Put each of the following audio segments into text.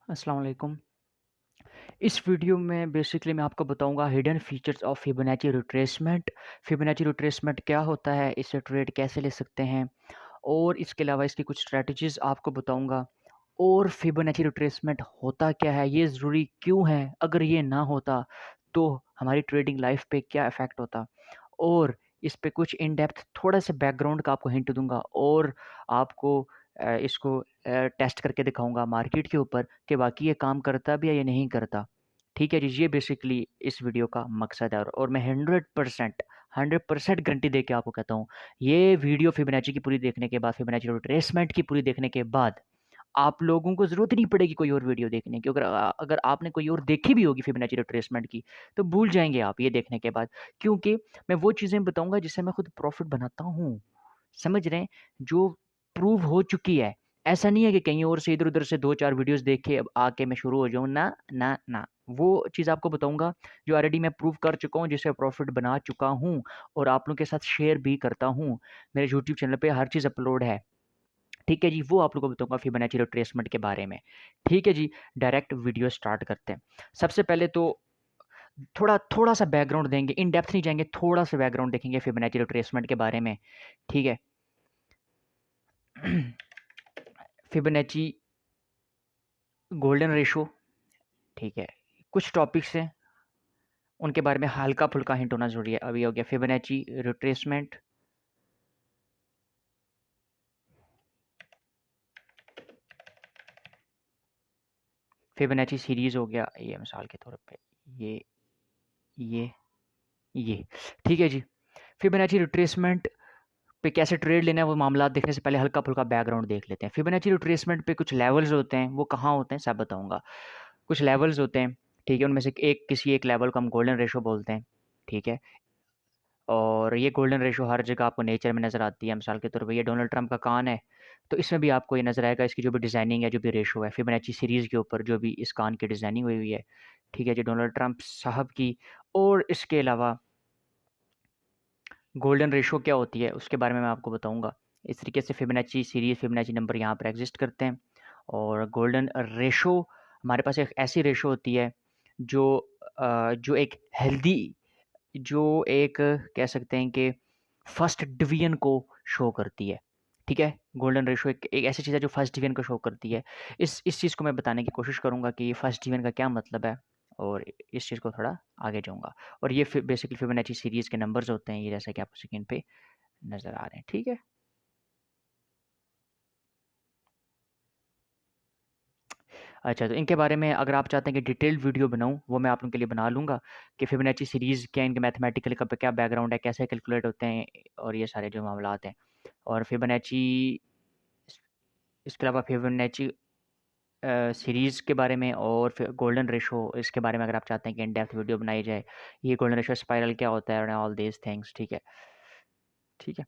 अस्सलाम वालेकुम। इस वीडियो में बेसिकली मैं आपको बताऊंगा hidden features of Fibonacci retracement. Fibonacci retracement क्या होता है, इससे ट्रेड कैसे ले सकते हैं, और इसके अलावा इसकी कुछ स्ट्रैटेजीज़ आपको बताऊंगा। और फिबोनाची रिट्रेसमेंट होता क्या है, ये ज़रूरी क्यों है, अगर ये ना होता तो हमारी ट्रेडिंग लाइफ पे क्या इफ़ेक्ट होता। और इस पे कुछ इन डेप्थ थोड़ा सा बैकग्राउंड का आपको हिंट दूंगा, और आपको इसको टेस्ट करके दिखाऊंगा मार्केट के ऊपर कि वाकई ये काम करता भी है या नहीं करता। ठीक है जी, ये बेसिकली इस वीडियो का मकसद है, और मैं 100% गारंटी दे के आपको कहता हूँ, ये वीडियो फिबोनाची की पूरी देखने के बाद, फिबोनाची रिट्रेसमेंट की पूरी देखने के बाद आप लोगों को ज़रूरत नहीं पड़ेगी कोई और वीडियो देखने की। अगर आपने कोई और देखी भी होगी फिबोनाची रिट्रेसमेंट की, तो भूल जाएँगे आप ये देखने के बाद। क्योंकि मैं वो चीज़ें बताऊँगा जिससे मैं खुद प्रॉफ़िट बनाता हूँ। समझ रहे हैं? जो प्रूव हो चुकी है। ऐसा नहीं है कि कहीं और से इधर-उधर से 2-4 वीडियोज़ देख के अब आके मैं शुरू हो जाऊँ। ना, ना, ना। वो चीज़ आपको बताऊँगा जो ऑलरेडी मैं प्रूव कर चुका हूँ, जिससे प्रॉफ़िट बना चुका हूँ, और आप लोगों के साथ शेयर भी करता हूँ। मेरे यूट्यूब चैनल पे हर चीज़ अपलोड है। ठीक है जी, वो आप लोगों को बताऊँगा फिबोनाची रिट्रेसमेंट के बारे में। ठीक है जी, डायरेक्ट वीडियो स्टार्ट करते हैं। सबसे पहले तो थोड़ा-सा बैकग्राउंड देंगे, इन डेप्थ नहीं जाएँगे, थोड़ा-सा बैकग्राउंड देखेंगे फिबोनाची रिट्रेसमेंट के बारे में। ठीक है? फिबोनाची गोल्डन रेशो, ठीक है? कुछ टॉपिक्स हैं, उनके बारे में हल्का-फुल्का हिंट होना ज़रूरी है। अभी हो गया फिबोनाची रिट्रेसमेंट, फिबोनाची सीरीज़ हो गया, ये मिसाल के तौर पे ये, ये, ये। ठीक है जी। फिबोनाची रिट्रेसमेंट पे कैसे ट्रेड लेना है, वो मामलात देखने से पहले हल्का-फुल्का बैकग्राउंड देख लेते हैं। फिबोनाची रिट्रेसमेंट पे कुछ लेवल्स होते हैं, वो कहाँ होते हैं सब बताऊँगा। कुछ लेवल्स होते हैं, ठीक है? उनमें से एक किसी एक लेवल को हम गोल्डन रेशो बोलते हैं, ठीक है? और ये गोल्डन रेशो हर जगह आपको नेचर में नज़र आती है। मिसाल के तौर पे ये डोनाल्ड ट्रंप का कान है, तो इसमें भी आपको ये नज़र आएगा, इसकी जो भी डिज़ाइनिंग है, जो भी रेशो है, फिबोनाची सीरीज़ के ऊपर जो भी इस कान की डिज़ाइनिंग हुई हुई है, ठीक है जी? डोनाल्ड ट्रंप साहब की। और इसके अलावा गोल्डन रेशो क्या होती है, उसके बारे में मैं आपको बताऊँगा। इस तरीके से फिबोनाची सीरीज़, फिबोनाची नंबर यहाँ पर एग्ज़िस्ट करते हैं। और गोल्डन रेशो हमारे पास एक ऐसी रेशो होती है जो जो एक हेल्दी, जो एक कह सकते हैं कि फर्स्ट डिवीज़न को शो करती है, ठीक है? गोल्डन रेशो एक एक ऐसी चीज़ है जो फर्स्ट डिवीज़न को शो करती है। इस चीज़ को मैं बताने की कोशिश करूँगा कि फर्स्ट डिवीज़न का क्या मतलब है, और इस चीज़ को थोड़ा आगे जाऊँगा। और ये बेसिकली फिबोनाची सीरीज़ के नंबर्स होते हैं, ये जैसा कि आपको स्क्रीन पे नज़र आ रहे हैं, ठीक है? अच्छा, तो इनके बारे में अगर आप चाहते हैं कि डिटेल्ड वीडियो बनाऊँ, वो मैं आप लोगों के लिए बना लूँगा कि फिबोनाची सीरीज़ क्या, इनके मैथमेटिकल का क्या बैकग्राउंड है, कैसे कैलकुलेट होते हैं, और ये सारे जो मामलात हैं। और फिबोनाची, इसके अलावा फिबोनाची सीरीज़ के बारे में, और फिर गोल्डन रेशो, इसके बारे में अगर आप चाहते हैं कि इन डेप्थ वीडियो बनाई जाए, ये गोल्डन रेशो स्पाइरल क्या होता है, एंड ऑल दीज़ थिंग्स, ठीक है? ठीक है?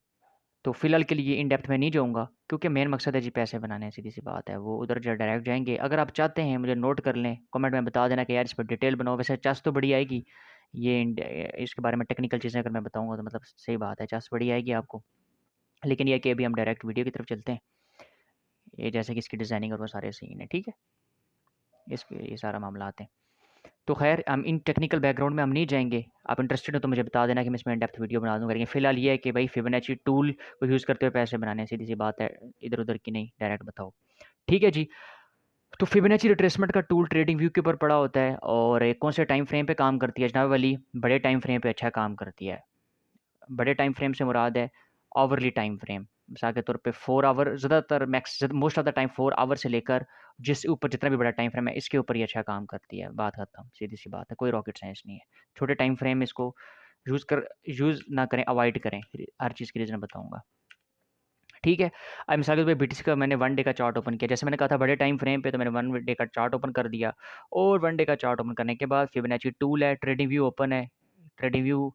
तो फ़िलहाल के लिए इन डेप्थ में नहीं जाऊँगा, क्योंकि मेन मकसद है जी पैसे बनाने, सीधी-सी बात है। वो उधर जो डायरेक्ट जाएँगे, अगर आप चाहते हैं मुझे नोट कर लें, कमेंट में बता देना कि यार इस पे डिटेल बनाओ, वैसे चस तो बड़ी आएगी। ये इसके बारे में टेक्निकल चीज़ें अगर मैं बताऊँगा तो मतलब सही बात है, चस बड़ी आएगी आपको। लेकिन ये है कि अभी हम डायरेक्ट वीडियो की तरफ चलते हैं। ये जैसे कि इसकी डिज़ाइनिंग और वो सारे सीन हैं, ठीक है? इस पे ये सारा मामलात हैं। तो ख़ैर हम इन टेक्निकल बैकग्राउंड में हम नहीं जाएँगे। आप इंटरेस्टेड हो तो मुझे बता देना कि मैं इसमें इन डेप्थ वीडियो बना दूँगा। लेकिन फ़िलहाल ये है कि भाई फिबोनाची टूल को यूज़ करते हुए पैसे बनाने हैं, सीधी-सी बात है। इधर-उधर की नहीं, डायरेक्ट बताओ। ठीक है जी। तो फिबोनाची रिट्रेसमेंट का टूल ट्रेडिंग व्यू के ऊपर पड़ा होता है, और ये कौन से टाइम फ्रेम पे काम करती है जनाब वाली? बड़े टाइम फ्रेम पे अच्छा काम करती है। बड़े टाइम फ्रेम से मुराद है आवरली टाइम फ्रेम। मिसाल के तौर पे 4 आवर, ज़्यादातर most of the time 4 hour से लेकर जिस ऊपर जितना भी बड़ा टाइम फ्रेम है, इसके ऊपर ये अच्छा काम करती है। बात खत्म, सीधी-सी बात है, कोई रॉकेट साइंस नहीं है। छोटे टाइम फ्रेम इसको यूज़ ना करें, अवॉइड करें। हर चीज़ की रीज़न बताऊँगा। ठीक है? अब मिसाल के तौर पे बीटीसी का मैंने 1 डे का चार्ट ओपन किया। जैसे मैंने कहा था बड़े टाइम फ्रेम पे, तो मैंने 1 डे का चार्ट ओपन कर दिया, और 1 डे का चार्ट ओपन करने के बाद फिबोनाची टूल है, ट्रेडिंग व्यू ओपन है। ट्रेडिंग व्यू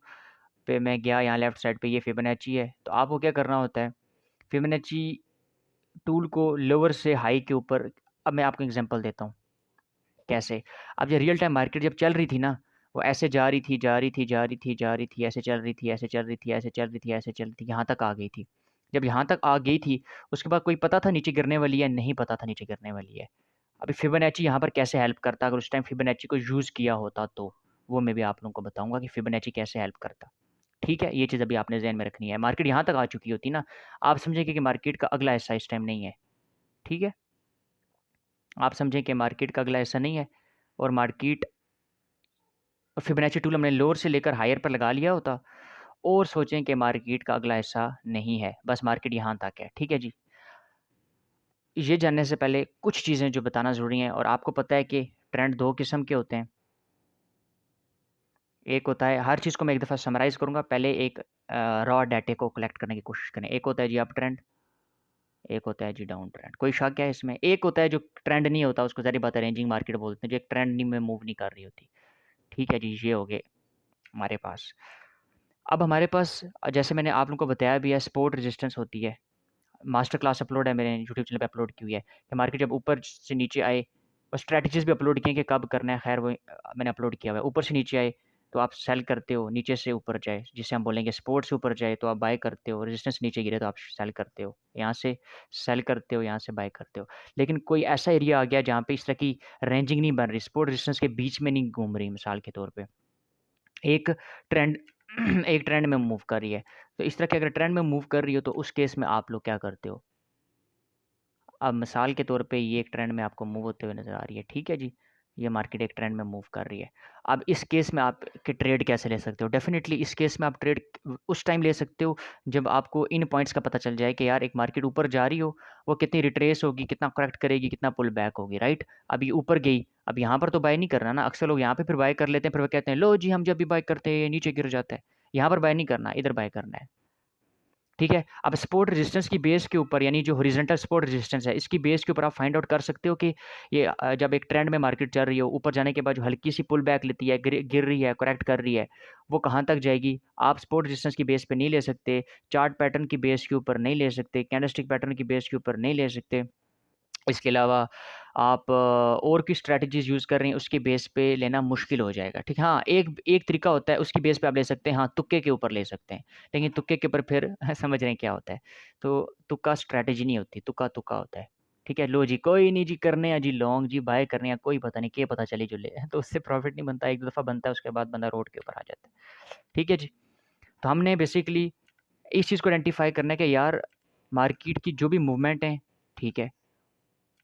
पे मैं गया, यहाँ लेफ्ट साइड पे ये फिबोनाची है। तो आपको क्या करना होता है, फिबोनाची टूल को लोअर से हाई के ऊपर, अब मैं आपको एग्ज़ाम्पल देता हूँ, कैसे? अब ये रियल टाइम मार्केट जब चल रही थी ना, वो ऐसे जा रही थी, जा रही थी, जा रही थी, जा रही थी, ऐसे चल रही थी, ऐसे चल रही थी, ऐसे चल रही थी, ऐसे चल रही थी, यहाँ तक आ गई थी। जब यहाँ तक आ गई थी, उसके बाद कोई पता था नीचे गिरने वाली है? नहीं पता था नीचे गिरने वाली है। अभी फिबोनाची यहाँ पर कैसे हेल्प करता, अगर उस टाइम फिबोनाची को यूज़ किया होता तो, वो मैं भी आप लोगों को बताऊँगा कि फिबोनाची कैसे हेल्प करता। ठीक है? ये चीज़ अभी आपने ज़हन में रखनी है। मार्केट यहाँ तक आ चुकी होती ना, आप समझेंगे कि मार्केट का अगला हिस्सा इस टाइम नहीं है। ठीक है? आप समझें कि मार्केट का अगला हिस्सा नहीं है और मार्केट फिबोनाची टूल हमने लोअर से लेकर हायर पर लगा लिया होता और सोचें कि मार्केट का अगला हिस्सा नहीं है, बस मार्केट यहाँ तक है। ठीक है जी? ये जानने से पहले कुछ चीज़ें जो बताना ज़रूरी हैं, और आपको पता है कि ट्रेंड 2 किस्म के होते हैं। एक होता है, हर चीज़ को मैं एक दफ़ा समराइज़ करूँगा, पहले एक रॉ डाटे को कलेक्ट करने की कोशिश करें। एक होता है जी अप ट्रेंड, एक होता है जी डाउन ट्रेंड। कोई शक है इसमें? एक होता है जो ट्रेंड नहीं होता, उसको ज़ाहिर बात है रेंजिंग मार्केट बोलते हैं, जो एक ट्रेंड नहीं में मूव नहीं कर रही होती। ठीक है जी, ये हो गए हमारे पास। अब हमारे पास जैसे मैंने आप लोगों को बताया भी है, सपोर्ट रेजिस्टेंस होती है। मास्टर क्लास अपलोड है, मेरे यूट्यूब चैनल पे अपलोड की हुई है कि मार्केट जब ऊपर से नीचे आए, और स्ट्रैटेजीज़ भी अपलोड की हैं कि कब करना है, खैर वो मैंने अपलोड किया हुआ है। ऊपर से नीचे आए तो आप सेल करते हो, नीचे से ऊपर जाए जिसे हम बोलेंगे सपोर्ट से ऊपर जाए तो आप बाय करते हो, रेजिस्टेंस नीचे गिरे तो आप सेल करते हो, यहाँ से सेल करते हो, यहाँ से बाय करते हो। लेकिन कोई ऐसा एरिया आ गया जहाँ पे इस तरह की रेंजिंग नहीं बन रही, सपोर्ट रेजिस्टेंस के बीच में नहीं घूम रही, मिसाल के तौर पे एक ट्रेंड एक ट्रेंड में मूव कर रही है, तो इस तरह के अगर ट्रेंड में मूव कर रही हो तो उस केस में आप लोग क्या करते हो? अब मिसाल के तौर पे ये एक ट्रेंड में आपको मूव होते हुए नज़र आ रही है, ठीक है जी? ये मार्केट एक ट्रेंड में मूव कर रही है। अब इस केस में आप के ट्रेड कैसे ले सकते हो? डेफ़िनिटली इस केस में आप ट्रेड उस टाइम ले सकते हो जब आपको इन पॉइंट्स का पता चल जाए कि यार एक मार्केट ऊपर जा रही हो, वो कितनी रिट्रेस होगी, कितना करेक्ट करेगी, कितना पुल बैक होगी, राइट? अब ये ऊपर गई, अब यहाँ पर तो बाय नहीं करना ना, अक्सर लोग यहाँ पे फिर बाय कर लेते हैं, फिर वो कहते हैं, लो जी हम जब भी बाय करते हैं ये नीचे गिर जाता है। यहाँ पर बाय नहीं करना, इधर बाय करना है। ठीक है? अब सपोर्ट रेजिस्टेंस की बेस के ऊपर, यानी जो हॉरिज़ॉन्टल सपोर्ट रेजिस्टेंस है, इसकी बेस के ऊपर आप फाइंड आउट कर सकते हो कि ये जब एक ट्रेंड में मार्केट चल रही हो, ऊपर जाने के बाद जो हल्की-सी पुल बैक लेती है, गिर रही है, करेक्ट कर रही है, वो कहाँ तक जाएगी? आप सपोर्ट रेजिस्टेंस की बेस पे नहीं ले सकते, चार्ट पैटर्न की बेस के ऊपर नहीं ले सकते, कैंडलस्टिक पैटर्न की बेस के ऊपर नहीं ले सकते। इसके अलावा आप और की स्ट्रैटेजीज़ यूज़ कर रही हैं, उसके बेस पे लेना मुश्किल हो जाएगा, ठीक है? हाँ, एक एक तरीका होता है, उसकी बेस पे आप ले सकते हैं, हाँ, तुक्के के ऊपर ले सकते हैं। लेकिन तुक्के के ऊपर फिर समझ रहे हैं क्या होता है। तो तुक्का स्ट्रैटेजी नहीं होती, तुक्का-तुक्का होता है। ठीक है? लो जी, कोई नहीं जी, करने हैं जी लॉन्ग जी, बाय करने हैं, कोई पता नहीं, के पता चले जो ले तो उससे प्रॉफ़िट नहीं बनता, 1-2 दफ़ा बनता है, उसके बाद बंदा रोड के ऊपर आ जाता है। ठीक है जी? तो हमने बेसिकली इस चीज़ को आइडेंटिफ़ाई करना है कि यार मार्केट की जो भी मूवमेंट है, ठीक है?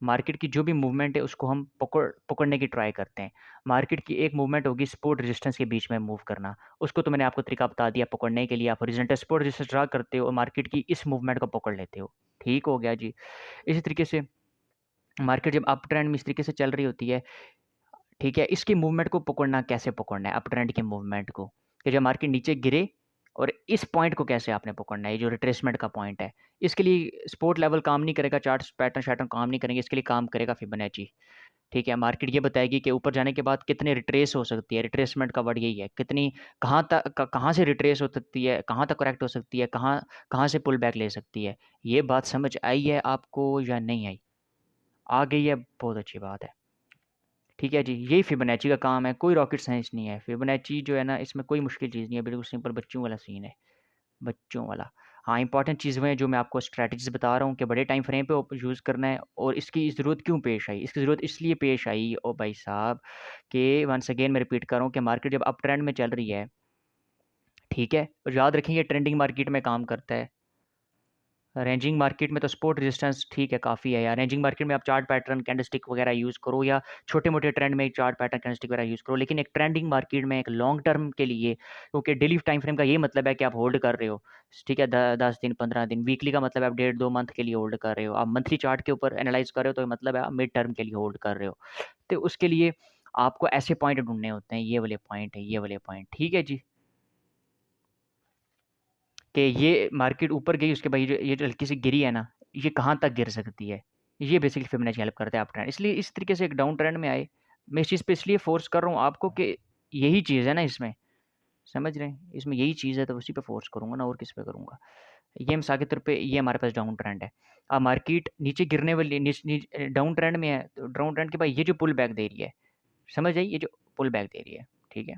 मार्केट की जो भी मूवमेंट है उसको हम पकड़ने की ट्राई करते हैं। मार्केट की एक मूवमेंट होगी सपोर्ट रेजिस्टेंस के बीच में मूव करना। उसको तो मैंने आपको तरीका बता दिया पकड़ने के लिए, आप हॉरिजॉन्टल सपोर्ट रेजिस्टेंस ड्रा करते हो और मार्केट की इस मूवमेंट को पकड़ लेते हो। ठीक हो गया जी। इसी तरीके से मार्केट जब अप ट्रेंड में इस तरीके से चल रही होती है, ठीक है? इसकी मूवमेंट को पकड़ना कैसे पकड़ना है, अप ट्रेंड की मूवमेंट को, कि जब मार्केट नीचे गिरे और इस पॉइंट को कैसे आपने पकड़ना है, ये जो रिट्रेसमेंट का पॉइंट है। इसके लिए सपोर्ट लेवल काम नहीं करेगा, चार्ट्स पैटर्न काम नहीं करेंगे, इसके लिए काम करेगा फिबोनाची। ठीक है, मार्केट ये बताएगी कि ऊपर जाने के बाद कितने रिट्रेस हो सकती है, रिट्रेसमेंट का वर्ड यही है, कितनी कहाँ से रिट्रेस हो सकती है, कहाँ तक करेक्ट हो सकती है, कहाँ कहाँ से पुल बैक ले सकती है। ये बात समझ आई है आपको या नहीं आई? आ गई है, बहुत अच्छी बात है। ठीक है जी, यही फिबोनाची का काम है, कोई रॉकेट साइंस नहीं है। फिबोनाची जो है ना, इसमें कोई मुश्किल चीज़ नहीं है, बिल्कुल सिंपल बच्चों वाला सीन है, बच्चों वाला। हाँ, इंपॉर्टेंट चीज़ वो हैं जो मैं आपको स्ट्रैटेजीज़ बता रहा हूँ कि बड़े टाइम फ्रेम पे यूज़ करना है, और इसकी ज़रूरत क्यों पेश आई? इसकी ज़रूरत इसलिए पेश आई ओ भाई साहब कि वन्स अगेन मैं रिपीट कर रहा हूँ कि मार्केट जब अप ट्रेंड में चल रही है, ठीक है? और याद रखें ये ट्रेंडिंग मार्केट में काम करता है। रेंजिंग मार्केट में तो सपोर्ट रेजिस्टेंस ठीक है, काफ़ी है यार। रेंजिंग मार्केट में आप चार्ट पैटर्न, कैंडलस्टिक वगैरह यूज़ करो, या छोटे-मोटे ट्रेंड में चार्ट पैटर्न, कैंडलस्टिक वगैरह यूज़ करो। लेकिन एक ट्रेंडिंग मार्केट में एक लॉन्ग टर्म के लिए, क्योंकि डेली टाइम फ्रेम का ये मतलब है कि आप होल्ड कर रहे हो, ठीक है? 10 दिन, 15 दिन। वीकली का मतलब है आप डेढ़ 2 मंथ के लिए होल्ड कर रहे हो। आप मंथली चार्ट के ऊपर एनालाइज़ कर रहे हो तो मतलब है आप मिड टर्म के लिए होल्ड कर रहे हो। तो उसके लिए आपको ऐसे पॉइंट ढूँढने होते हैं, ये वाले पॉइंट है, ये वाले पॉइंट। ठीक है जी? कि ये मार्केट ऊपर गई, उसके बाद ये जो हल्की सी गिरी है ना, ये कहाँ तक गिर सकती है। ये बेसिकली फिबोनाची हेल्प करता है अप ट्रेंड। इसलिए इस तरीके से एक डाउन ट्रेंड में आए, मैं इस चीज़ पे इसलिए फ़ोर्स कर रहा हूँ आपको कि यही चीज़ है ना इसमें, समझ रहे हैं? इसमें यही चीज़ है तो उसी पे फ़ोर्स करूँगा ना, और किस पे करूँगा। ये मिसाल के तौर पे ये हमारे पास डाउन ट्रेंड है। अब मार्केट नीचे गिरने वाली डाउन ट्रेंड में है, तो डाउन ट्रेंड के बाद ये जो पुल बैक दे रही है, समझ आई? ये जो पुल बैक दे रही है, ठीक है?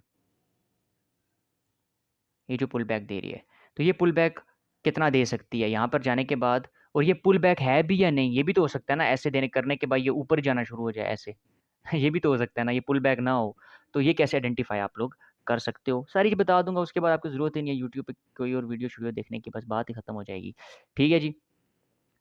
ये जो पुल बैक दे रही है। तो ये पुल बैक कितना दे सकती है? यहाँ पर जाने के बाद और ये पुल बैक है भी या नहीं, ये भी तो हो सकता है ना, ऐसे देने करने के बाद ये ऊपर जाना शुरू हो जाए ऐसे। ये भी तो हो सकता है ना, ये पुल बैक ना हो। तो ये कैसे आइडेंटिफाई आप लोग कर सकते हो, सारी चीज़ बता दूंगा। उसके बाद आपको ज़रूरत ही नहीं है यूट्यूब पे कोई और वीडियो शूडियो देखने की, बस बात ही खत्म हो जाएगी। ठीक है जी।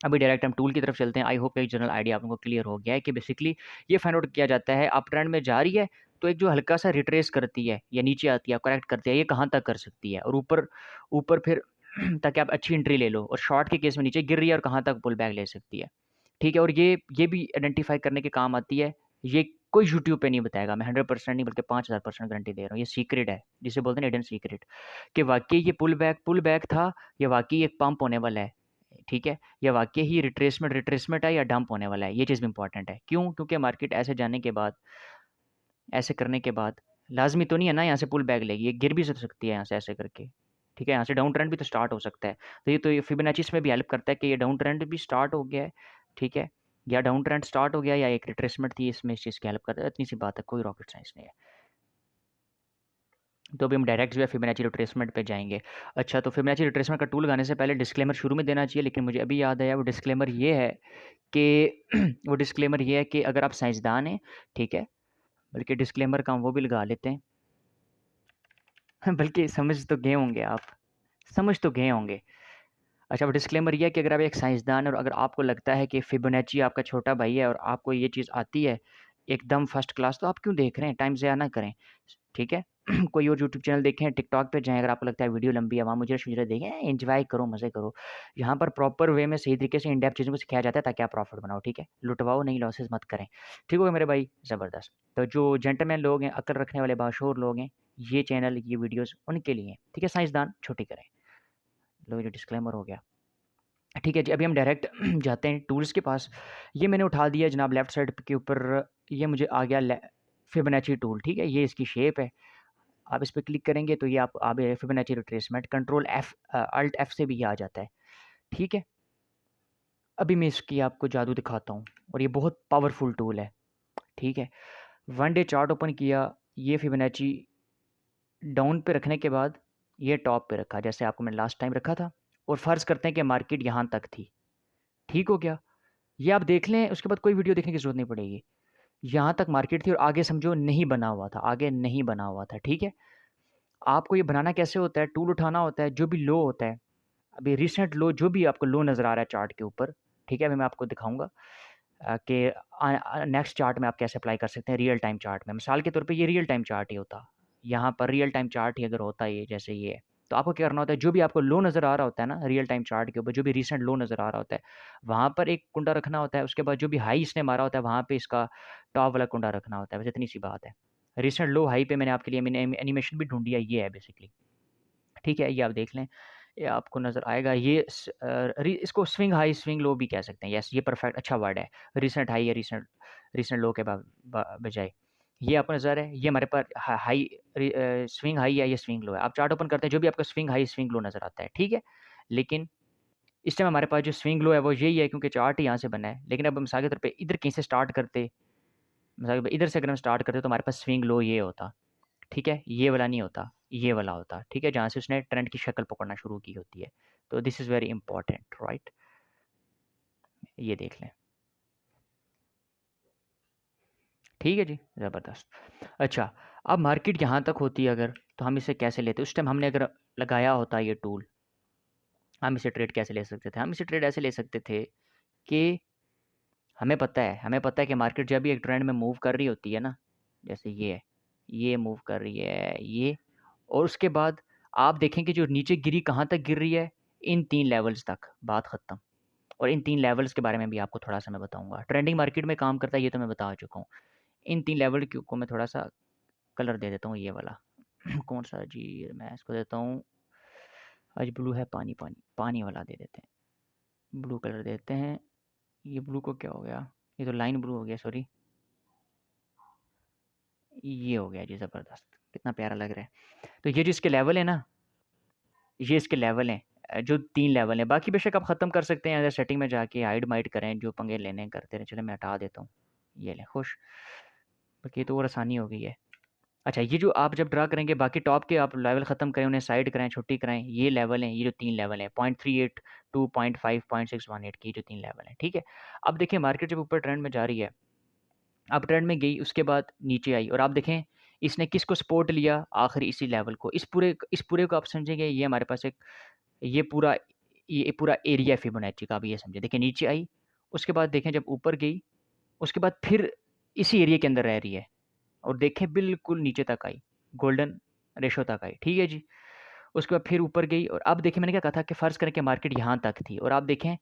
अभी डायरेक्ट हम टूल की तरफ चलते हैं। आई होप एक जनरल आइडिया आप लोगों को क्लियर हो गया है कि बेसिकली ये फाइंड आउट किया जाता है, अप ट्रेंड में जा रही है तो एक जो हल्का सा रिट्रेस करती है या नीचे आती है, करेक्ट करती है, ये कहाँ तक कर सकती है, और ऊपर ऊपर फिर ताकि आप अच्छी एंट्री ले लो, और शॉर्ट के केस में नीचे गिर रही है और कहाँ तक पुल बैक ले सकती है। ठीक है, और ये भी आइडेंटिफाई करने के काम आती है। ये कोई यूट्यूब पे नहीं बताएगा, मैं 100% नहीं बल्कि 5000% गारंटी दे रहा हूँ। ये सीक्रेट है, जिसे बोलते हैं हिडन सीक्रेट, कि वाकई ये पुल बैक था, या वाकई एक पंप होने वाला है। ठीक है, या वाकई ही रिट्रेसमेंट है या डंप होने वाला है। ये चीज़ भी इंपॉर्टेंट है। क्यों? क्योंकि मार्केट ऐसे जाने के बाद, ऐसे करने के बाद लाजमी तो नहीं है ना यहाँ से पुल बैक लेगी, ये गिर भी सकती है यहाँ से ऐसे करके। ठीक है, यहाँ से डाउन ट्रेंड भी तो स्टार्ट हो सकता है। तो ये फिबोनाची इसमें भी हेल्प करता है कि ये डाउन ट्रेंड भी स्टार्ट हो गया है। ठीक है, या डाउन ट्रेंड स्टार्ट हो गया या एक रिट्रेसमेंट थी, इसमें इस चीज़ की हेल्प करता है। इतनी सी बात है, कोई रॉकेट साइंस नहीं है। तो अभी हम डायरेक्ट जो है फिबोनाची रिट्रेसमेंट पे जाएंगे। अच्छा, तो फिबोनाची रिट्रेसमेंट का टूल लगाने से पहले डिस्क्लेमर शुरू में देना चाहिए, लेकिन मुझे अभी याद आया। वो डिस्क्लेमर ये है कि वो डिस्क्लेमर ये है कि अगर आप साइंसदान हैं, ठीक है, बल्कि डिस्क्लेमर का हम वो भी लगा लेते हैं। बल्कि समझ तो गए होंगे आप, समझ तो गए होंगे। अच्छा, वो डिस्क्लेमर ये है कि अगर आप एक साइंसदान हैं और अगर आपको लगता है कि फिबोनाची आपका छोटा भाई है और आपको ये चीज़ आती है एकदम फर्स्ट क्लास, तो आप क्यों देख रहे हैं? टाइम ज़ाया ना करें। ठीक है? कोई और यूट्यूब चैनल देखें, टिकटॉक पे जाएँ, अगर आपको लगता है वीडियो लंबी है, वहाँ मुजरा-शुजरा देखें, एन्जॉय करो, मज़े करो। यहाँ पर प्रॉपर वे में सही तरीके से इन डेप्थ चीज़ों को सिखाया जाता है ताकि आप प्रॉफ़िट बनाओ, ठीक है? लुटवाओ नहीं, लॉसेस मत करें। ठीक हो गया मेरे भाई? ज़बरदस्त। तो जो जेंटलमैन लोग हैं, अक्ल रखने वाले बाशऊर लोग हैं, ये चैनल, ये वीडियोज़ उनके लिए हैं, ठीक है? साइंसदान छोटी करें। लो, ये डिस्क्लेमर हो गया। ठीक है जी, अभी हम डायरेक्ट जाते हैं टूल्स के पास। ये मैंने उठा दिया जनाब लेफ़्ट साइड के ऊपर, ये मुझे आ गया फिबोनाची टूल, ठीक है? ये इसकी शेप है। आप इस पे क्लिक करेंगे तो ये आप Fibonacci retracement control F alt F से भी ये आ जाता है, ठीक है? अभी मैं इसकी आपको जादू दिखाता हूँ, और ये बहुत पावरफुल टूल है, ठीक है? 1 डे चार्ट ओपन किया, ये फिबोनाची डाउन पे रखने के बाद ये टॉप पे रखा, जैसे आपको मैंने लास्ट टाइम रखा था, और फ़र्ज़ करते हैं कि मार्केट यहाँ तक थी, ठीक हो गया? ये आप देख लें, उसके बाद कोई वीडियो देखने की ज़रूरत नहीं पड़ेगी। यहाँ तक मार्केट थी और आगे समझो नहीं बना हुआ था, आगे नहीं बना हुआ था, ठीक है? आपको ये बनाना कैसे होता है? टूल उठाना होता है, जो भी लो होता है, अभी रिसेंट लो जो भी आपको लो नज़र आ रहा है चार्ट के ऊपर, ठीक है? अभी मैं आपको दिखाऊँगा कि नेक्स्ट चार्ट में आप कैसे अप्लाई कर सकते हैं रियल टाइम चार्ट में। मिसाल के तौर पे ये रियल टाइम चार्ट ही होता, यहाँ पर रियल टाइम चार्ट ही अगर होता ये जैसे ये है, तो आपको क्या करना होता है, जो भी आपको लो नज़र आ रहा होता है ना रियल टाइम चार्ट के ऊपर, जो भी रिसेंट लो नज़र आ रहा होता है, वहाँ पर एक कुंडा रखना होता है। उसके बाद जो भी हाई इसने मारा होता है, वहाँ पे इसका टॉप वाला कुंडा रखना होता है। बस इतनी सी बात है। रिसेंट लो हाई पे मैंने आपके लिए मैंने एनिमेशन भी ढूँढ लिया, ये है बेसिकली। ठीक है, ये आप देख लें, ये आपको नज़र आएगा। ये इसको स्विंग हाई स्विंग लो भी कह सकते हैं। यस, ये परफेक्ट अच्छा वर्ड है। रिसेंट हाई या रिसेंट लो के बजाय ये आपको नज़र है, ये हमारे पास हाई स्विंग हाई है, ये स्विंग लो है। आप चार्ट ओपन करते हैं, जो भी आपको स्विंग हाई स्विंग लो नज़र आता है, ठीक है? लेकिन इस टाइम हमारे पास जो स्विंग लो है वो यही है, क्योंकि चार्ट ही यहाँ से बना है। लेकिन अब मिसाल के तौर पे इधर कहीं से स्टार्ट करते, मिसाल के तौर पे इधर से अगर हम स्टार्ट करते तो हमारे पास स्विंग लो ये होता, ठीक है? ये वाला नहीं होता, ये वाला होता, ठीक है? जहाँ से उसने ट्रेंड की शक्ल पकड़ना शुरू की होती है। तो this is very important, right? ये देख लें। ठीक है जी, ज़बरदस्त। अच्छा, अब मार्केट यहाँ तक होती है अगर, तो हम इसे कैसे लेते? उस टाइम हमने अगर लगाया होता ये टूल, हम इसे ट्रेड कैसे ले सकते थे? हम इसे ट्रेड ऐसे ले सकते थे कि हमें पता है कि मार्केट जब भी एक ट्रेंड में मूव कर रही होती है ना, जैसे ये है, ये मूव कर रही है, ये, और उसके बाद आप देखें कि जो नीचे गिरी कहाँ तक गिर रही है, इन 3 लेवल्स तक, बात ख़त्म। और इन 3 लेवल्स के बारे में भी आपको थोड़ा-सा मैं बताऊँगा। ट्रेंडिंग मार्केट में काम करता है ये तो मैं बता चुका हूँ। इन 3 लेवल को मैं थोड़ा-सा कलर दे देता हूँ, ये वाला। कौन-सा जी? मैं इसको देता हूँ, आज ब्लू है, पानी वाला दे देते हैं। ब्लू कलर देते हैं। ये ब्लू को क्या हो गया? ये तो लाइन ब्लू हो गया, सॉरी। ये हो गया जी, ज़बरदस्त। कितना प्यारा लग रहा है। तो ये जो इसके लेवल है ना, ये इसके लेवल हैं, जो 3 लेवल हैं। बाकी बेशक आप ख़त्म कर सकते हैं, अगर सेटिंग में जाके हाइड-माइड करें, जो पंगे लेने हैं करते रहें। चलो मैं हटा देता हूँ। ये लें, खुश। बाकी ये तो और आसानी हो गई है। अच्छा, ये जो आप जब ड्रा करेंगे बाकी टॉप के आप लेवल ख़त्म करें, उन्हें साइड कराएँ, छुट्टी कराएँ, ये लेवल हैं, ये जो 3 लेवल हैं, 0.38, 2, 0.5, 0.618 के, ये जो 3 लेवल हैं, ठीक है? अब देखिए मार्केट जब ऊपर ट्रेंड में जा रही है, अप ट्रेंड में गई, उसके बाद नीचे आई और आप देखें इसने किसको सपोर्ट लिया? आखिर इसी लेवल को। इस पूरे को आप समझेंगे, ये हमारे पास एक ये पूरा ये पूरा एरिया फिबोनाची का, आप ये समझिए। देखिए नीचे आई, उसके बाद देखें जब ऊपर गई, उसके बाद फिर इसी एरिया के अंदर रह रही है और देखें बिल्कुल नीचे तक आई, गोल्डन रेशो तक आई, ठीक है जी। उसके बाद फिर ऊपर गई और अब देखिए मैंने क्या कहा था कि फ़र्ज़ करें कि मार्केट यहाँ तक थी और आप देखें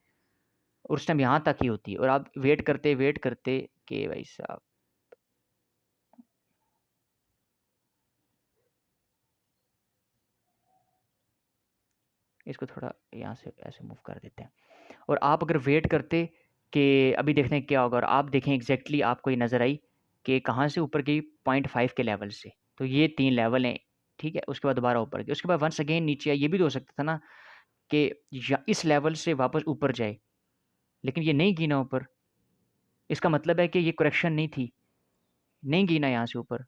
उस टाइम यहाँ तक ही होती और आप वेट करते कि भाई साहब इसको थोड़ा यहाँ से ऐसे मूव कर देते हैं और आप अगर वेट करते कि अभी देखते हैं क्या होगा और आप देखें एग्जैक्टली आपको ये नज़र आई कि कहाँ से ऊपर गई 0.5 के लेवल से। तो ये 3 लेवल हैं, ठीक है? उसके बाद दोबारा ऊपर गई, उसके बाद वंस अगेन नीचे आई। ये भी तो हो सकता था ना कि या इस लेवल से वापस ऊपर जाए, लेकिन ये नहीं गई ना ऊपर। इसका मतलब है कि ये करेक्शन नहीं थी, नहीं गई ना यहाँ से ऊपर।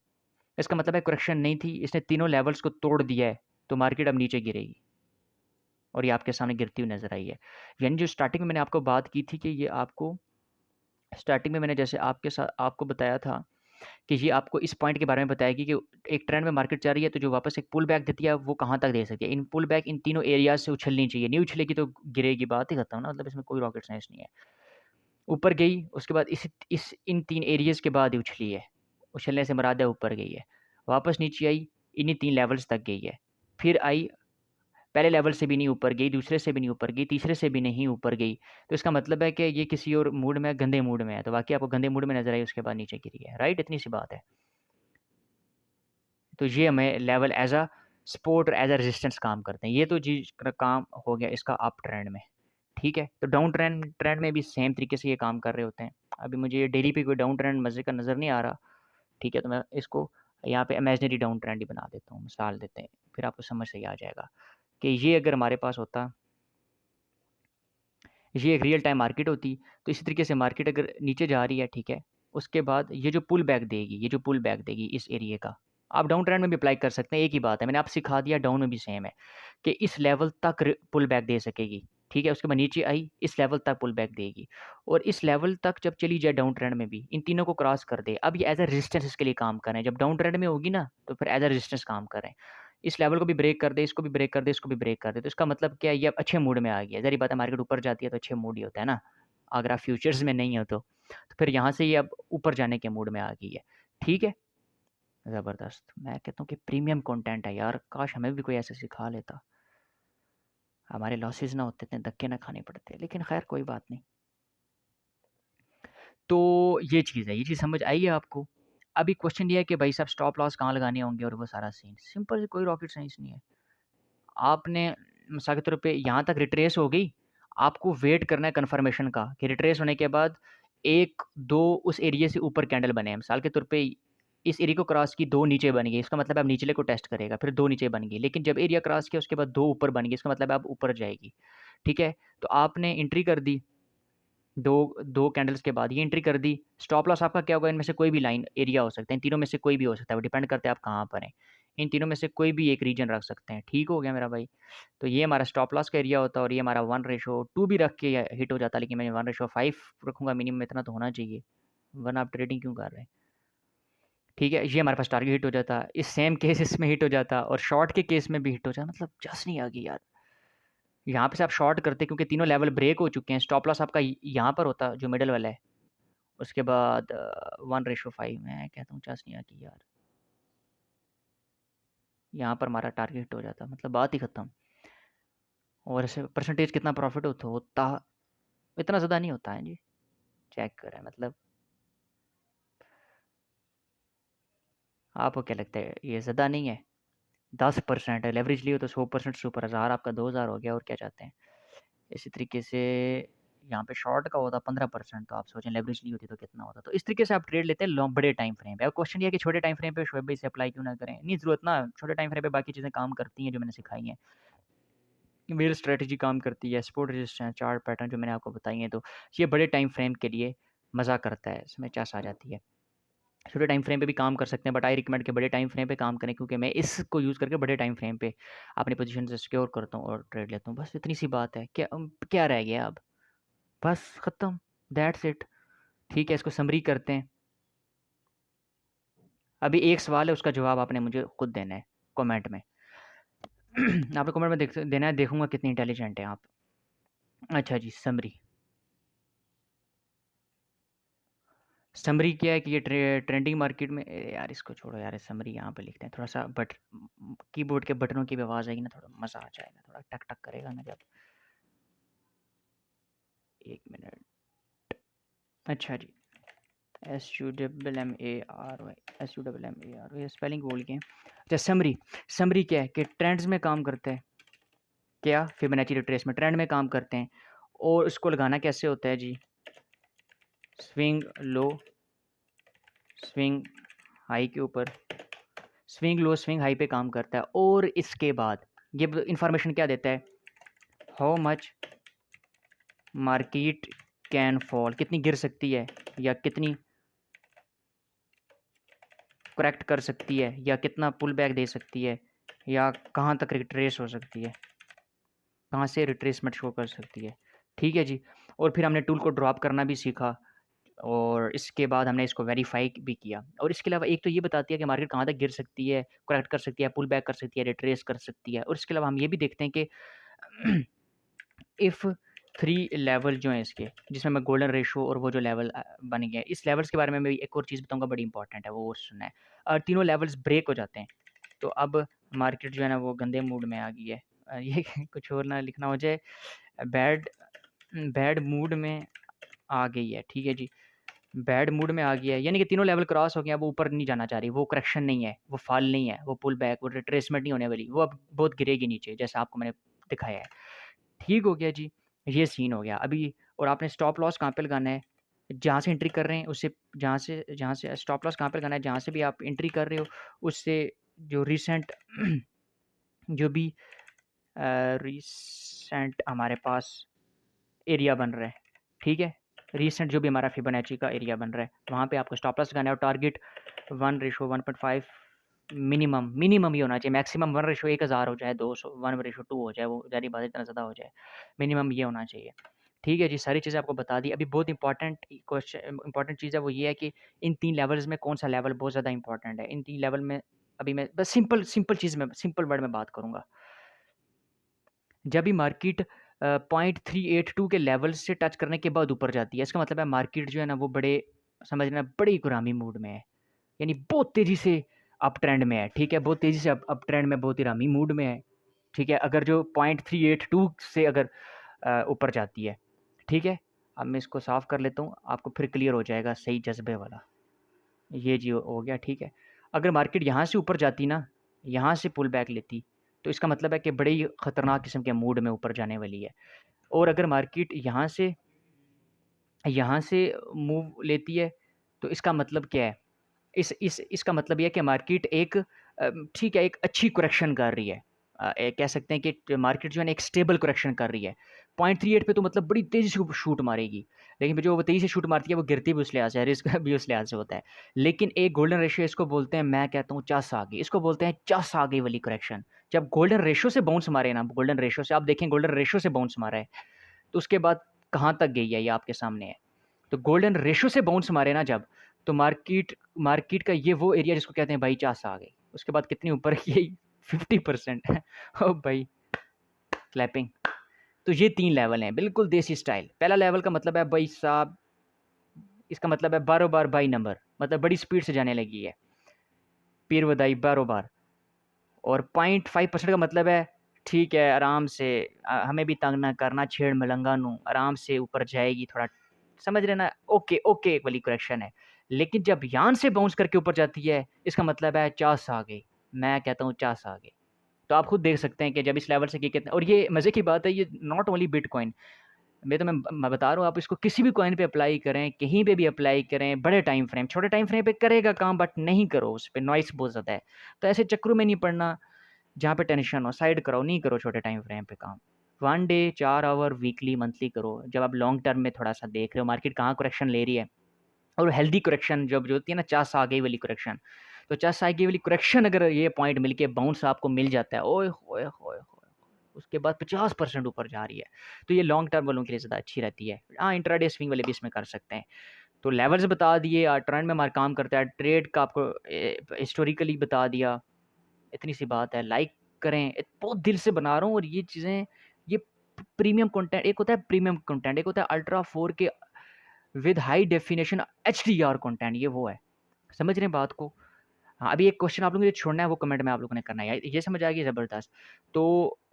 इसका मतलब है करेक्शन नहीं थी, इसने तीनों लेवल्स को तोड़ दिया है, तो मार्केट अब नीचे गिरेगी और ये आपके सामने गिरती हुई नज़र आई है। यानी जो स्टार्टिंग में मैंने आपको बात की थी कि ये आपको स्टार्टिंग में मैंने जैसे आपको बताया था कि ये आपको इस पॉइंट के बारे में बताएगी कि एक ट्रेंड में मार्केट जा रही है तो जो वापस एक पुल बैक देती है वो कहाँ तक दे सकती है। इन पुल बैक इन तीनों एरियाज से उछलनी चाहिए, नहीं उछलेगी तो गिरेगी, बात ही खत्म ना, मतलब इसमें कोई रॉकेट साइंस नहीं है। ऊपर गई, उसके बाद इस इन 3 एरियाज़ के बाद ही उछली है, उछलने से मुराद है ऊपर गई है। वापस नीचे आई, इन्हीं 3 लेवल्स तक गई है। फिर आई, पहले लेवल से भी नहीं ऊपर गई, दूसरे से भी नहीं ऊपर गई, तीसरे से भी नहीं ऊपर गई। तो इसका मतलब है कि ये किसी और मूड में, गंदे मूड में है, तो वाक़ई आपको गंदे मूड में नज़र आई, उसके बाद नीचे गिरी है, राइट? इतनी सी बात है। तो ये हमें लेवल एज़ अ सपोर्ट और एज़ अ रेजिस्टेंस काम करते हैं। ये तो चीज़ का काम हो गया इसका अप ट्रेंड में, ठीक है? तो डाउन ट्रेंड ट्रेंड में भी सेम तरीके से ये काम कर रहे होते हैं। अभी मुझे ये डेली पे कोई डाउन ट्रेंड मज़े का नज़र नहीं आ रहा, ठीक है? तो मैं इसको यहाँ पे इमेजिनरी डाउन ट्रेंड ही बना देता हूँ, मिसाल देते हैं, फिर आपको समझ सही आ जाएगा कि ये अगर हमारे पास होता, ये एक रियल टाइम मार्केट होती, तो इसी तरीके से मार्केट अगर नीचे जा रही है, ठीक है? उसके बाद ये जो पुल बैक देगी, ये जो पुल बैक देगी इस एरिये का, आप डाउन ट्रेंड में भी अप्लाई कर सकते हैं, एक ही बात है। मैंने आपको सिखा दिया, डाउन में भी सेम है कि इस लेवल तक पुल बैक दे सकेगी, ठीक है? उसके बाद नीचे आई, इस लेवल तक पुल बैक देगी और इस लेवल तक जब चली जाए डाउन ट्रेंड में भी, इन तीनों को क्रॉस कर दे, अब ये एज़ अ रेजिस्टेंस इसके लिए काम कर रहे हैं। जब डाउन ट्रेंड में होगी ना, तो फिर एज़ अ रेजिस्टेंस काम कर रहे हैं। इस लेवल को भी ब्रेक कर दे, इसको भी ब्रेक कर दे, इसको भी ब्रेक कर दे, तो इसका मतलब क्या है, ये अब अच्छे मूड में आ गया है। ज़ाहिर बात है मार्केट ऊपर जाती है तो अच्छे मूड ही होता है ना, अगर आप फ्यूचर्स में नहीं हो तो। तो फिर यहाँ से ये अब ऊपर जाने के मूड में आ गई है, ठीक है? ज़बरदस्त। मैं कहता हूँ कि प्रीमियम कंटेंट है यार, काश हमें भी कोई ऐसे सिखा लेता। हमारे लॉसेस ना होते, इतने धक्के ना खाने पड़ते, लेकिन खैर कोई बात नहीं। तो ये चीज़ है, ये चीज़ समझ आई है आपको? अभी क्वेश्चन ये है कि भाई साहब स्टॉप लॉस कहाँ लगाने होंगे और वो सारा सीन। सिंपल, कोई रॉकेट साइंस नहीं है। आपने मिसाल के तौर पे यहाँ तक रिट्रेस हो गई, आपको वेट करना है कन्फर्मेशन का कि रिट्रेस होने के बाद 1-2 उस एरिया से ऊपर कैंडल बने हैं। मिसाल के तौर पे इस एरिया को क्रॉस की, 2 नीचे बन गई, इसका मतलब है अब निचले को टेस्ट करेगा, फिर 2 नीचे बन गई। लेकिन जब एरिया क्रॉस किया उसके बाद 2 ऊपर बन गई, इसका मतलब है अब ऊपर जाएगी, ठीक है? तो आपने एंट्री कर दी, 2 कैंडल्स के बाद ये एंट्री कर दी। स्टॉप लॉस आपका क्या होगा? इनमें से कोई भी लाइन एरिया हो सकता है, इन तीनों में से कोई भी हो सकता है, वो डिपेंड करता है आप कहाँ पर हैं। इन तीनों में से कोई भी एक रीजन रख सकते हैं, ठीक हो गया मेरा भाई? तो ये हमारा स्टॉप लॉस का एरिया होता है और ये हमारा 1:2 भी रख के हिट हो जाता है, लेकिन मैं 1:5 रखूँगा मिनिमम, इतना तो होना चाहिए, वरना आप ट्रेडिंग क्यों कर रहे हैं? ठीक है? ये हमारे पास टारगेट हिट हो जाता, इस सेम केस इसमें हिट हो जाता और शॉर्ट के केस में भी हिट हो जाता, मतलब जस्ट नहीं आ गई यार। यहाँ पे से आप शॉर्ट करते क्योंकि तीनों लेवल ब्रेक हो चुके हैं, स्टॉप लॉस आपका यहाँ पर होता जो मिडल वाला है। उसके बाद 1:5 मैं कहता हूँ जस्ट नहीं आती यार। यहाँ पर हमारा टारगेट हो जाता, मतलब बात ही ख़त्म। और ऐसे परसेंटेज कितना प्रॉफिट होता, इतना ज़्यादा नहीं होता है जी। चेक करें, मतलब आपको क्या लगता है ये ज़्यादा नहीं है? 10% है, लेवरेज लियो तो 100% से ऊपर 1000, आपका 2000 हो गया, और क्या चाहते हैं? इसी तरीके से यहाँ पे शॉर्ट का होता 15%, तो आप सोचें लेवरेज ली होती तो कितना होता। तो इस तरीके से आप ट्रेड लेते हैं लॉन्ग, बड़े टाइम फ्रेम पे। अब क्वेश्चन ये है कि छोटे टाइम फ्रेम पे शोएब भाई से अप्लाई क्यों ना करें? नहीं ज़रूरत ना, छोटे टाइम फ्रेम पे बाकी चीज़ें काम करती हैं जो मैंने सिखाई हैं। मेल स्ट्रैटेजी काम करती है, सपोर्ट रेजिस्टेंस, चार्ट पैटर्न जो मैंने आपको बताई हैं, तो ये बड़े टाइम फ्रेम के लिए मज़ा करता है, इसमें चस आ जाती है। छोटे टाइम फ्रेम पे भी काम कर सकते हैं, बट आई रिकमेंड कि बड़े टाइम फ्रेम पे काम करें, क्योंकि मैं इसको यूज़ करके बड़े टाइम फ्रेम पे अपनी पोजीशन से सिक्योर करता हूँ और ट्रेड लेता हूँ। बस इतनी सी बात है। क्या रह गया अब? बस ख़त्म, दैट्स इट। ठीक है, इसको समरी करते हैं। अभी एक सवाल है, उसका जवाब आपने मुझे खुद देना है कमेंट में। आपने कमेंट में देना है, देखूंगा कितनी इंटेलिजेंट है आप। अच्छा जी, समरी। समरी क्या है कि ये ट्रेंडिंग मार्केट में यार इसको छोड़ो यार, समरी यहाँ पे लिखते हैं थोड़ा सा। बट कीबोर्ड के बटनों की भी आवाज़ आएगी ना, थोड़ा मज़ा आ जाएगा, थोड़ा टक टक करेगा ना जब। एक मिनट। अच्छा जी, SUMMARY स्पेलिंग बोल के। अच्छा, समरी। समरी क्या है कि ट्रेंड्स में काम करता है। क्या फिबोनाची रिट्रेसमेंट ट्रेंड में काम करते हैं, और उसको लगाना कैसे होता है जी? स्विंग लो स्विंग हाई के ऊपर, स्विंग लो स्विंग हाई पे काम करता है। और इसके बाद ये इंफॉर्मेशन क्या देता है? How much market can fall, कितनी गिर सकती है या कितनी करेक्ट कर सकती है, या कितना पुल बैक दे सकती है, या कहाँ तक रिट्रेस हो सकती है, कहाँ से रिट्रेसमेंट शो कर सकती है। ठीक है जी। और फिर हमने टूल को ड्रॉप करना भी सीखा, और इसके बाद हमने इसको वेरीफाई भी किया। और इसके अलावा एक तो ये बताती है कि मार्केट कहाँ तक गिर सकती है, करेक्ट कर सकती है, पुल बैक कर सकती है, रिट्रेस कर सकती है। और इसके अलावा हम ये भी देखते हैं कि इफ़ 3 लेवल जो हैं इसके, जिसमें मैं गोल्डन रेशो और वो जो लेवल बन गए हैं, इस लेवल्स के बारे में मैं एक और चीज़ बताऊँगा, बड़ी इंपॉर्टेंट है, वो और सुनना है। तीनों लेवल्स ब्रेक हो जाते हैं, तो अब मार्केट जो है ना वो गंदे मूड में आ गई है। ये कुछ और ना लिखना हो जाए, बैड बैड मूड में आ गई है। ठीक है जी, बैड मूड में आ गया है, यानी कि तीनों लेवल क्रॉस हो गए हैं, वो ऊपर नहीं जाना चाह रही, वो करेक्शन नहीं है, वो फॉल नहीं है, वो पुल बैक, वो रिट्रेसमेंट नहीं होने वाली, वो अब बहुत गिरेगी नीचे, जैसा आपको मैंने दिखाया है। ठीक हो गया जी, ये सीन हो गया अभी। और आपने स्टॉप लॉस कहाँ पे लगाना है? जहाँ से एंट्री कर रहे हैं उससे, जहाँ से स्टॉप लॉस कहाँ पे लगाना है? जहाँ से भी आप एंट्री कर रहे हो उससे जो रीसेंट जो भी रीसेंट हमारे पास एरिया बन रहा है, ठीक है? रीसेंट जो भी हमारा फिबोनाची का एरिया बन रहा है, वहाँ पे आपको स्टॉप लॉस लगाना है। और टारगेट 1:1.5 मिनिमम ही होना चाहिए। मैक्सिमम 1:1000 हो जाए, 200 1:2 हो जाए, वो ज़ाहिर बात है इतना ज़्यादा हो जाए, मिनिमम ये होना चाहिए। ठीक है जी, सारी चीज़ें आपको बता दी। अभी बहुत इंपॉर्टेंट चीज़ है, वो ये है कि इन 3 लेवल्स में कौन-सा लेवल बहुत ज़्यादा इंपॉर्टेंट है। इन 3 लेवल में अभी मैं बस सिंपल वर्ड में बात करूँगा। जब भी मार्केट 0.382 के लेवल से टच करने के बाद ऊपर जाती है, इसका मतलब है मार्केट जो है ना वो बड़े, समझ लेना, बड़े गुरामी मूड में है, यानी बहुत तेज़ी से अप ट्रेंड में है। ठीक है, बहुत तेज़ी से अप ट्रेंड में, बहुत गुरामी मूड में है। ठीक है, अगर जो 0.382 से अगर ऊपर जाती है, ठीक है। अब मैं इसको साफ़ कर लेता हूँ, आपको फिर क्लियर हो जाएगा सही जज़्बे वाला। ये जी हो गया, ठीक है। अगर मार्केट यहाँ से ऊपर जाती ना, यहाँ से पुल बैक लेती, तो इसका मतलब है कि बड़े ही ख़तरनाक किस्म के मूड में ऊपर जाने वाली है। और अगर मार्केट यहाँ से मूव लेती है, तो इसका मतलब क्या है? इसका मतलब ये है कि मार्केट एक ठीक है, एक अच्छी करेक्शन कर रही है। कह सकते हैं कि मार्केट जो है ना एक स्टेबल करेक्शन कर रही है। 0.38 पे तो मतलब बड़ी तेज़ी से वो शूट मारेगी। लेकिन फिर जो वो तेज़ी से शूट मारती है, वो गिरती भी उस लिहाज़ से है, रिस्क भी उस लिहाज़ से होता है। लेकिन एक गोल्डन रेशियो इसको बोलते हैं, मैं कहता हूँ चस आ गई। इसको बोलते हैं चस आ गई वाली करेक्शन। जब गोल्डन रेशियो से बाउंस मारे ना, गोल्डन रेशियो से आप देखें, गोल्डन रेशियो से बाउंस मारा है, तो उसके बाद कहाँ तक गई है ये आपके सामने है। तो गोल्डन रेशियो से बाउंस मारे ना जब, तो मार्केट मार्केट का ये वो एरिया जिसको कहते हैं भाई चास आ गई। उसके बाद कितनी ऊपर गई? 50%। ओ भाई, क्लैपिंग। तो ये 3 लेवल हैं, बिल्कुल देसी स्टाइल। पहला लेवल का मतलब है भाई साहब, इसका मतलब है बारो-बार बाई नंबर, मतलब बड़ी स्पीड से जाने लगी है। पीर वदाई बारो-बार। और 0.5% का मतलब है ठीक है, आराम से, हमें भी तंग ना करना, छेड़ मलंगा नू, आराम से ऊपर जाएगी थोड़ा, समझ रहे ना? ओके, ओके वाली करेक्शन है। लेकिन जब यान से बाउंस करके ऊपर जाती है, इसका मतलब है चास आ गई। मैं कहता हूँ चास आ गई। तो आप खुद देख सकते हैं कि जब इस लेवल से कितने, और ये मज़े की बात है, ये नॉट ओनली बिटकॉइन, मैं बता रहा हूँ, आप इसको किसी भी कॉइन पे अप्लाई करें, कहीं पे भी अप्लाई करें, बड़े टाइम फ्रेम, छोटे टाइम फ्रेम पे करेगा काम, बट नहीं करो उस पे, नॉइस बहुत ज़्यादा है। तो ऐसे चक्करों में नहीं पड़ना जहाँ पे टेंशन हो, साइड कराओ, नहीं करो छोटे टाइम फ्रेम पे काम। 1 डे, 4 आवर, वीकली, मंथली करो। जब आप लॉन्ग टर्म में थोड़ा-सा देख रहे हो मार्केट कहाँ करेक्शन ले रही है, और हेल्दी करेक्शन जब जो होती है ना, चास आ गई वाली करेक्शन, तो चास आ गई वाली करेक्शन अगर ये पॉइंट मिल के बाउंस आपको मिल जाता है, ओए होए होए होए! उसके बाद 50% ऊपर जा रही है, तो ये लॉन्ग टर्म वालों के लिए ज़्यादा अच्छी रहती है। हाँ, इंट्राडे स्विंग वाले भी इसमें कर सकते हैं। तो लेवल्स बता दिए, ट्रेंड में मार काम करता है, ट्रेड का आपको हिस्टोरिकली बता दिया। इतनी सी बात है, लाइक करें, बहुत दिल से बना रहा हूँ, और ये चीज़ें, ये प्रीमियम कंटेंट, एक होता है प्रीमियम कंटेंट, एक होता है ultra 4K with high definition HDR content, ये वो है। समझ रहे हैं बात को? हाँ, अभी एक क्वेश्चन आप लोगों को जो छोड़ना है वो कमेंट में आप लोगों ने करना है। ये समझ आ गई ज़बरदस्त। तो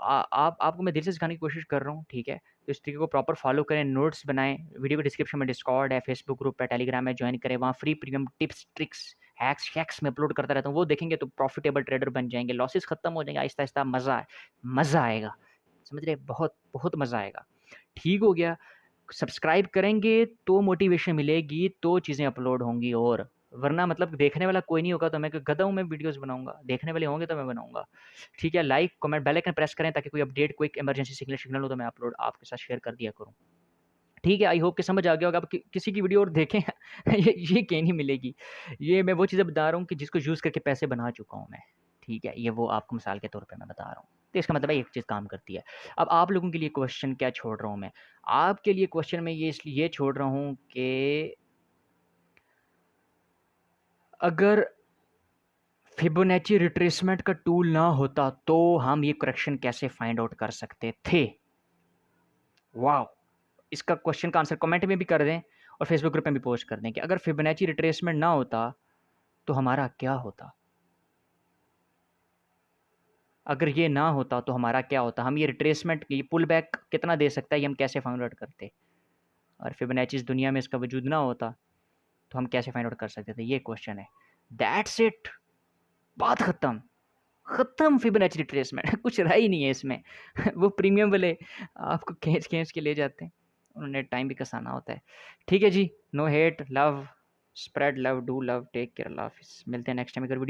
आपको मैं दिल से सिखाने की कोशिश कर रहा हूँ, ठीक है? तो इस तरीके को प्रॉपर फॉलो करें, नोट्स बनाएँ, वीडियो के डिस्क्रिप्शन में डिस्कॉर्ड है, फेसबुक ग्रुप है, टेलीग्राम है, जॉइन करें, वहाँ free premium tips, tricks, hacks shacks मैं अपलोड करता रहता हूँ, वो देखेंगे तो प्रॉफिटेबल ट्रेडर बन जाएँगे, लॉसेस खत्म हो जाएँगे आहिस्ता-आहिस्ता, मज़ा आएगा। समझ रहे हैं? बहुत, बहुत मज़ा आएगा। ठीक हो गया? सब्सक्राइब करेंगे तो मोटिवेशन मिलेगी, तो चीज़ें अपलोड होंगी, और वरना मतलब देखने वाला कोई नहीं होगा तो मैं गधा हूँ, मैं वीडियोज़ बनाऊँगा, देखने वाले होंगे तो मैं बनाऊँगा। ठीक है? Like, comment, bell icon press करें ताकि कोई अपडेट, कोई इमरजेंसी सिग्नल हो तो मैं अपलोड आपके साथ शेयर कर दिया करूँ। ठीक है? आई होप कि समझ आ गया होगा। अब किसी की वीडियो और देखें ये कहीं नहीं मिलेगी। ये मैं वो चीज़ें बता रहा हूँ कि जिसको यूज़ करके पैसे बना चुका हूँ मैं। ठीक है? ये वो आपको मिसाल के तौर पे मैं बता रहा हूँ। तो इसका मतलब है एक चीज़ काम करती है। अब आप लोगों के लिए क्वेश्चन क्या छोड़ रहा हूँ मैं? आपके लिए क्वेश्चन मैं ये इसलिए छोड़ रहा हूँ कि अगर फिबोनाची रिट्रेसमेंट का टूल ना होता तो हम ये करेक्शन कैसे फाइंड आउट कर सकते थे? वॉव! इसका क्वेश्चन का आंसर कमेंट में भी कर दें और फेसबुक ग्रुप में भी पोस्ट कर दें कि अगर फिबोनाची रिट्रेसमेंट ना होता तो हमारा क्या होता? अगर ये ना होता तो हमारा क्या होता? हम ये रिट्रेसमेंट, ये पुल बैक कितना दे सकता है, ये हम कैसे फाइंड आउट करते? और फिबोनाची इस दुनिया में इसका वजूद ना होता तो हम कैसे फाइंड आउट कर सकते थे? ये क्वेश्चन है। दैट्स इट, बात खत्म। खत्म फिबोनाची रिट्रेसमेंट कुछ रहा ही नहीं है इसमें। वो प्रीमियम वाले आपको खींच-खींच के ले जाते हैं। उन्होंने टाइम भी कसाना होता है। ठीक है जी, no hate, love, spread love, do love, take care, अल्लाह हाफ़िज़। मिलते हैं नेक्स्ट टाइम एक और वीडियो